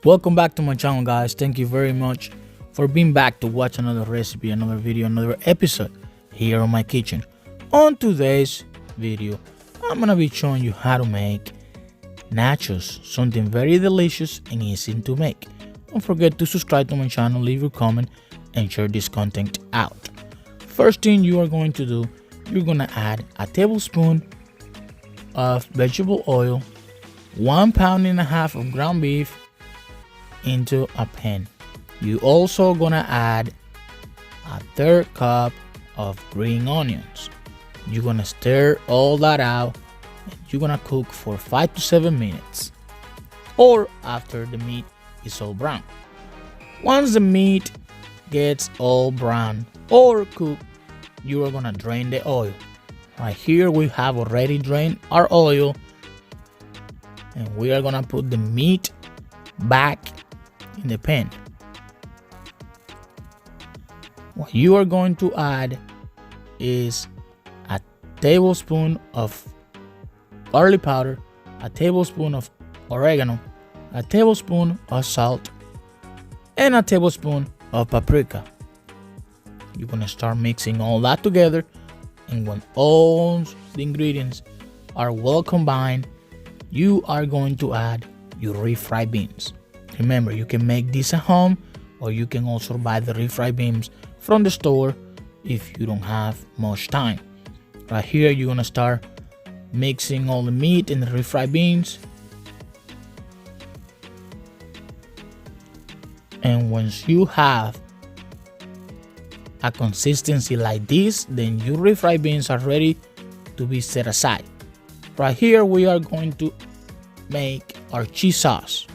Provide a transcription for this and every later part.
Welcome back to my channel, guys. Thank you very much for being back to watch another recipe, another video, another episode here on my kitchen. On today's video, I'm gonna be showing you how to make nachos, something very delicious and easy to make. Don't forget to subscribe to my channel, leave your comment, and share this content out. First thing you are going to do, you're gonna add a tablespoon of vegetable oil, 1.5 pounds of ground beef into a pan. You also gonna add a third cup of green onions. You're gonna stir all that out and you're gonna cook for 5 to 7 minutes, or after the meat is all brown. Once the meat gets all brown or cooked, you are gonna drain the oil. Right here we have already drained our oil, and we are gonna put the meat back in the pan. What you are going to add is a tablespoon of garlic powder, a tablespoon of oregano, a tablespoon of salt, and a tablespoon of paprika. You're gonna start mixing all that together, and when all the ingredients are well combined, you are going to add your refried beans. Remember, you can make this at home, or you can also buy the refried beans from the store if you don't have much time. Right here, you're gonna start mixing all the meat and the refried beans. And once you have a consistency like this, then your refried beans are ready to be set aside. Right here, we are going to make our cheese sauce.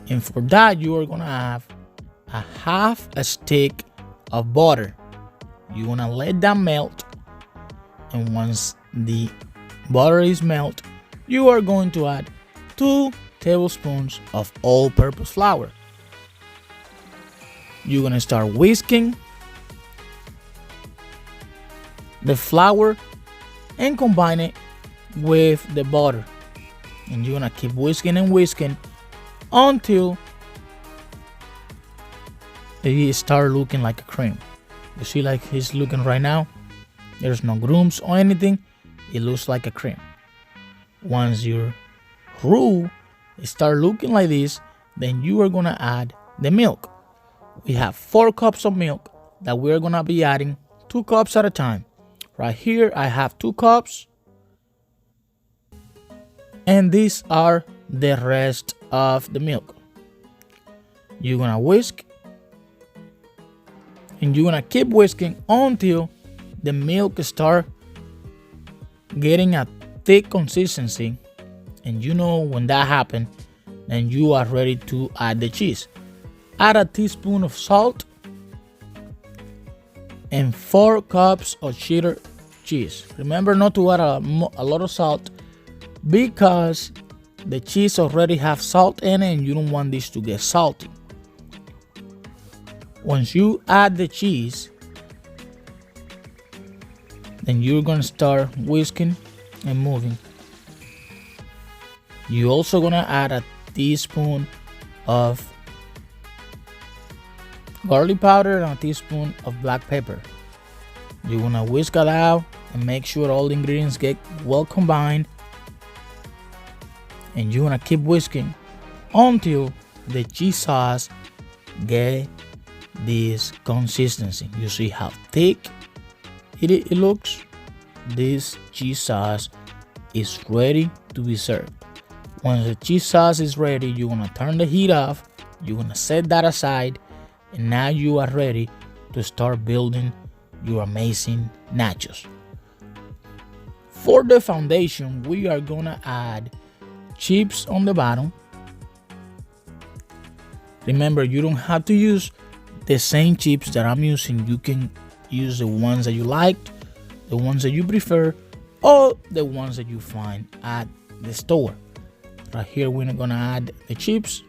And for that, you are gonna have a half a stick of butter. You're gonna let that melt, and once the butter is melt, you are going to add 2 tablespoons of all-purpose flour. You're gonna start whisking the flour and combine it with the butter, and you're gonna keep whisking and whisking until it start looking like a cream. You see, like it's looking right now. There's no grooms or anything. It looks like a cream. Once your roux start looking like this, then you are gonna add the milk. We have 4 cups of milk that we're gonna be adding 2 cups at a time. Right here I have 2 cups, and these are the rest of the milk. You're gonna whisk, and you're gonna keep whisking until the milk start getting a thick consistency. And you know, when that happens, then you are ready to add the cheese. Add a teaspoon of salt and 4 cups of cheddar cheese. Remember not to add a lot of salt, because the cheese already have salt in it and you don't want this to get salty. Once you add the cheese, then you're gonna start whisking and moving. You also gonna add a teaspoon of garlic powder and a teaspoon of black pepper. You're gonna whisk it out and make sure all the ingredients get well combined, and you're gonna keep whisking until the cheese sauce get this consistency. You see how thick it looks? This cheese sauce is ready to be served. Once the cheese sauce is ready, you're gonna turn the heat off, you're gonna set that aside, and now you are ready to start building your amazing nachos. For the foundation, we are gonna add chips on the bottom. Remember, you don't have to use the same chips that I'm using. You can use the ones that you liked, the ones that you prefer, or the ones that you find at the store. Right here, we're gonna add the chips.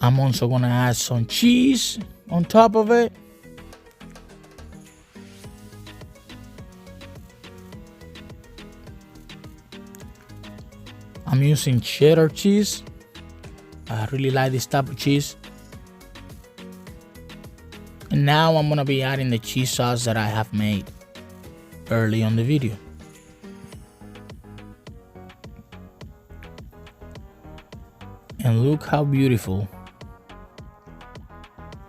I'm also gonna add some cheese on top of it. I'm using cheddar cheese. I really like this type of cheese. And now I'm gonna be adding the cheese sauce that I have made early on the video. And look how beautiful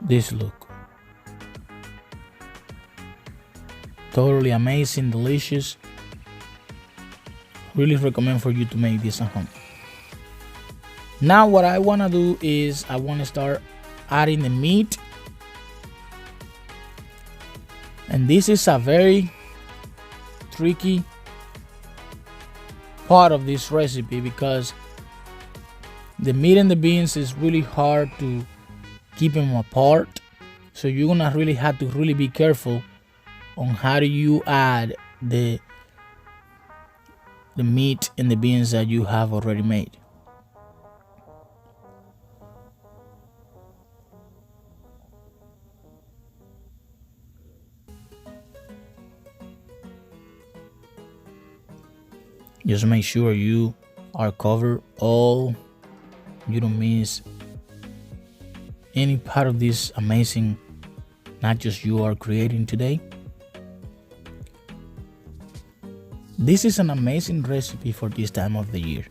this look. Totally amazing, delicious. Really recommend for you to make this at home. Now what I want to do is I want to start adding the meat. And this is a very tricky part of this recipe because the meat and the beans is really hard to keep them apart. So you're gonna really have to really be careful on how do you add the meat and the beans that you have already made. Just make sure you are covered all, you don't miss any part of this amazing nachos you are creating today. This is an amazing recipe for this time of the year.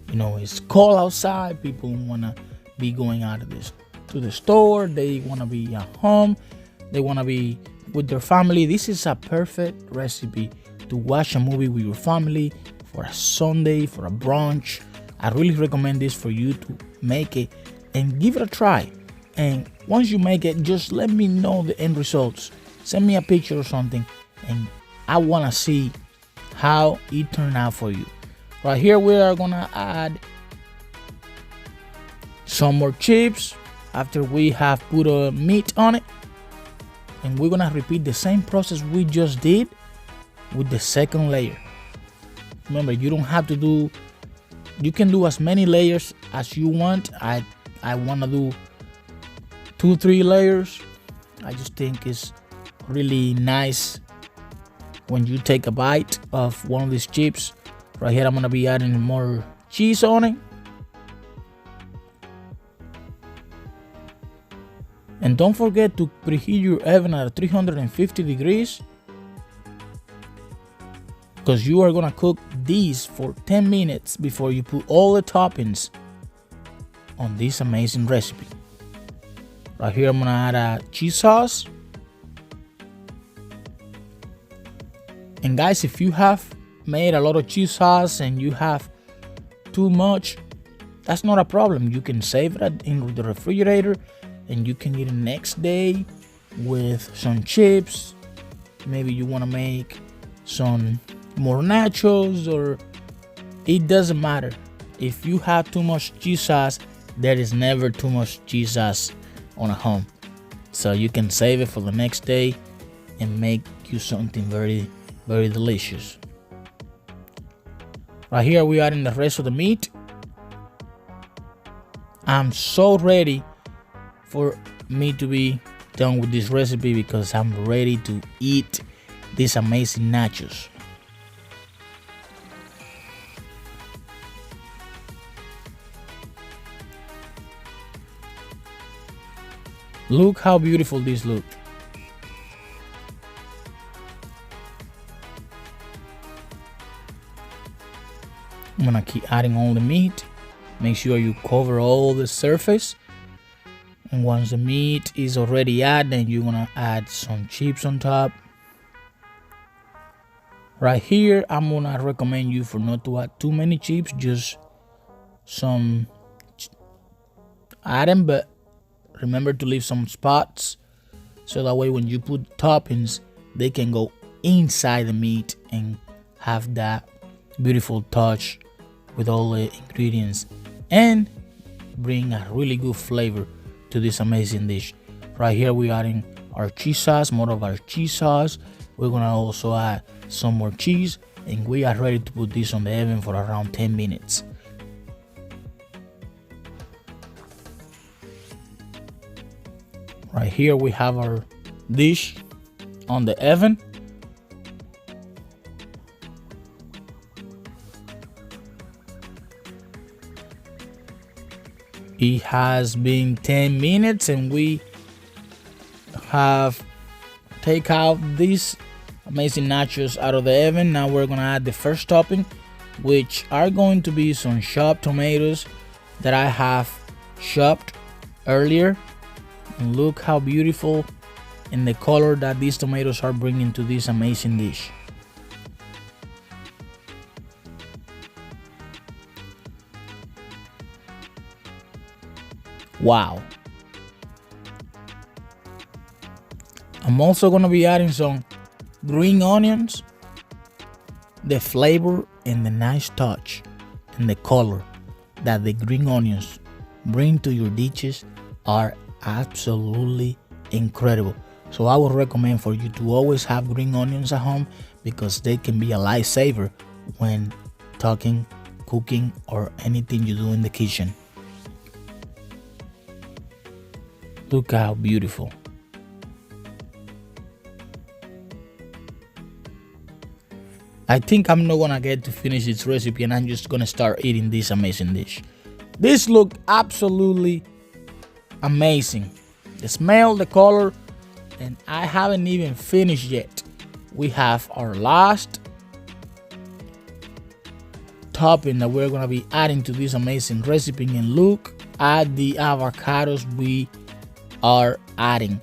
You know, it's cold outside. People want to be going out of this to the store. They want to be at home. They want to be with their family. This is a perfect recipe to watch a movie with your family for a Sunday, for a brunch. I really recommend this for you to make it and give it a try. And once you make it, just let me know the end results. Send me a picture or something, and I want to see how it turned out for you. Right here we are gonna add some more chips after we have put a meat on it, and we're gonna repeat the same process we just did with the second layer. Remember, you don't have to do, you can do as many layers as you want. I want to do 2-3 layers. I just think it's really nice when you take a bite of one of these chips. Right here I'm gonna be adding more cheese on it. And don't forget to preheat your oven at 350 degrees, because you are gonna cook these for 10 minutes before you put all the toppings on this amazing recipe. Right here I'm gonna add a cheese sauce. And guys, if you have made a lot of cheese sauce and you have too much, that's not a problem. You can save it in the refrigerator and you can eat it next day with some chips. Maybe you want to make some more nachos, or it doesn't matter. If you have too much cheese sauce, there is never too much cheese sauce on a home. So you can save it for the next day and make you something very, very delicious. Right here we are in the rest of the meat. I'm so ready for me to be done with this recipe because I'm ready to eat these amazing nachos. Look how beautiful this looks. I'm gonna keep adding all the meat. Make sure you cover all the surface. And once the meat is already added, then you're gonna add some chips on top. Right here, I'm gonna recommend you for not to add too many chips, just some. Add them, but remember to leave some spots so that way when you put toppings, they can go inside the meat and have that beautiful touch with all the ingredients and bring a really good flavor to this amazing dish. Right here we're adding our cheese sauce, more of our cheese sauce. We're gonna also add some more cheese, and we are ready to put this on the oven for around 10 minutes. Right here we have our dish on the oven. It has been 10 minutes and we have take out these amazing nachos out of the oven. Now we're gonna add the first topping, which are going to be some chopped tomatoes that I have chopped earlier. And look how beautiful and the color that these tomatoes are bringing to this amazing dish. Wow. I'm also gonna be adding some green onions. The flavor and the nice touch and the color that the green onions bring to your dishes are absolutely incredible. So I would recommend for you to always have green onions at home because they can be a lifesaver when cooking, or anything you do in the kitchen. Look how beautiful. I think I'm not gonna get to finish this recipe and I'm just gonna start eating this amazing dish. This looked absolutely amazing. The smell, the color, and I haven't even finished yet. We have our last topping that we're gonna be adding to this amazing recipe, and look at the avocados we are adding.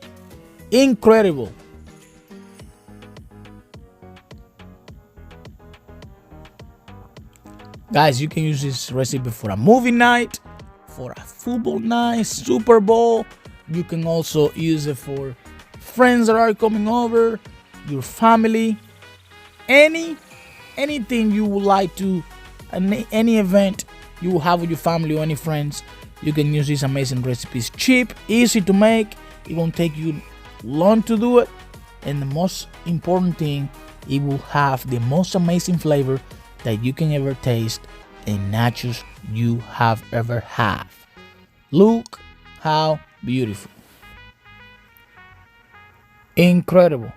Incredible. Guys, you can use this recipe for a movie night, for a football night, Super Bowl. You can also use it for friends that are coming over, your family, anything you would like to, any event you will have with your family or any friends. You can use these amazing recipes. Cheap, easy to make. It won't take you long to do it. And the most important thing, it will have the most amazing flavor that you can ever taste in nachos you have ever had. Look how beautiful. Incredible.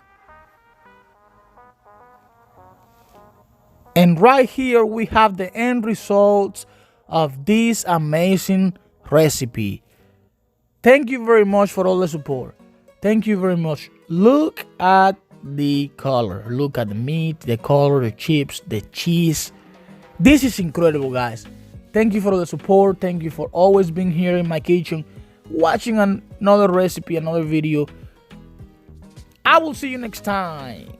And right here we have the end results of this amazing recipe. Thank you very much for all the support. Thank you very much. Look at the color. Look at the meat, the color, the chips, the cheese. This is incredible, guys. Thank you for all the support. Thank you for always being here in my kitchen, watching another recipe, another video. I will see you next time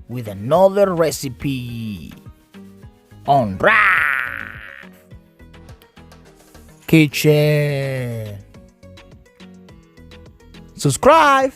with another recipe on Refried Kitchen. Subscribe.